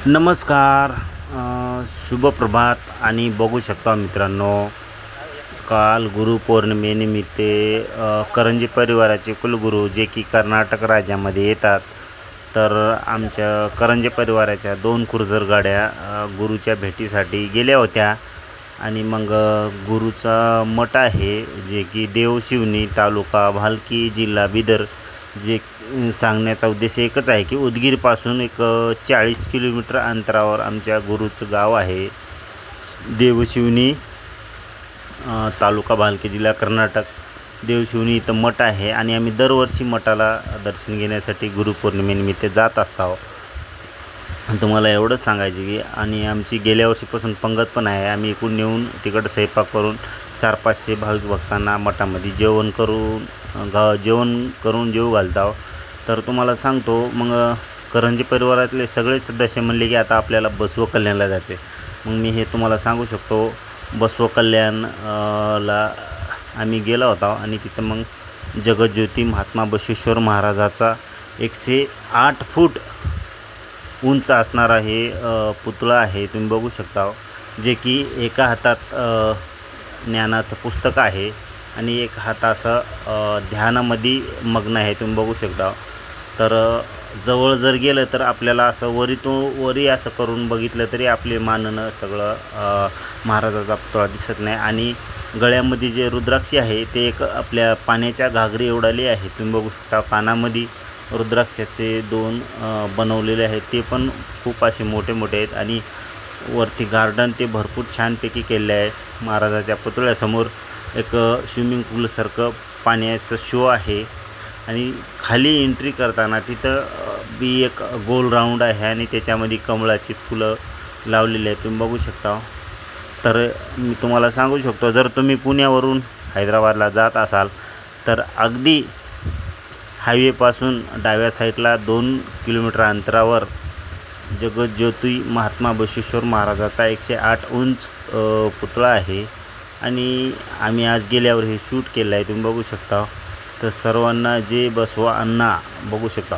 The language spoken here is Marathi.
नमस्कार. शुभप्रभात. आणि बघू शकता मित्रांनो, काल गुरुपौर्णिमेनिमित्त करंजी परिवाराचे कुलगुरू जे की कर्नाटक राज्यामध्ये येतात, तर आमच्या करंजी परिवाराच्या 2 क्रुझर गाड्या गुरुच्या भेटीसाठी गेल्या होत्या. आणि मग गुरुचा मठ आहे जे की देवशिवनी, तालुका भालकी, जिल्हा बिदर. जे सांगण्याचा उद्देश एकच आहे की उदगीरपासून एक 40 किलोमीटर अंतरावर आमच्या गुरुचं गाव आहे देवशिवनी, तालुका भालकी, जिल्हा कर्नाटक. देवशिवनी इथं मठ आहे आणि आम्ही दरवर्षी मठाला दर्शन घेण्यासाठी गुरुपौर्णिमेनिमित्त जात असतो. तुम्हाला एवढंच सांगायचे की आणि आमची गेल्या वर्षीपासून पंगत पण आहे. आम्ही इकडून नेऊन तिकडं स्वयंपाक करून 400-500 भाविक भक्तांना मठामध्ये जेवण करून जेवू घालतो. तर तुम्हाला सांगतो, मग करंजी परिवारातले सगळे सदस्य म्हणले की आता आपल्याला बसव कल्याणला जायचे. मग मी हे तुम्हाला सांगू शकतो, बसव कल्याणला आम्ही गेलो होतो आणि तिथं मग जगज्योती महात्मा बसवेश्वर महाराजाचा 108 फूट उंच असणारा हे पुतळा आहे. तुम्ही बघू शकता, जे की एका हातात ज्ञानाचं पुस्तक आहे आणि एक हात असं ध्यानामध्ये मग्न आहे. तुम्ही बघू शकता. तर जवळ जर गेलं तर आपल्याला असं वरी असं करून बघितलं तरी आपले मानणं सगळं महाराजाचा पुतळा दिसत नाही. आणि गळ्यामध्ये जे रुद्राक्षी आहे ते एक आपल्या पाण्याच्या घागरी एवढाली आहे. तुम्ही बघू शकता. कानामध्ये रुद्राक्षाचे 2 बनवलेले आहेत, ते पण खूप असे मोठे मोठे आहेत. आणि वरती गार्डन ते भरपूर छानपैकी केले आहे. महाराजाच्या पुतळ्यासमोर एक स्विमिंग पूलसारखं पाण्याचं शो आहे. आणि खाली एंट्री करताना तिथं बी एक गोल राऊंड आहे आणि त्याच्यामध्ये कमळाची फुलं लावलेली आहेत. तुम्ही बघू शकता. तर मी तुम्हाला सांगू शकतो, जर तुम्ही पुण्यावरून हैदराबादला जात असाल तर अगदी हायवेपासून डाव्या साईडला 2 किलोमीटर अंतरावर जगज्योती महात्मा बसवेश्वर महाराजाचा 108 उंच पुतळा आहे. आणि आम्ही आज गेल्यावर हे शूट केलं आहे. तुम्ही बघू शकता. तर सर्वांना जे बसवा अण्णा बघू शकता.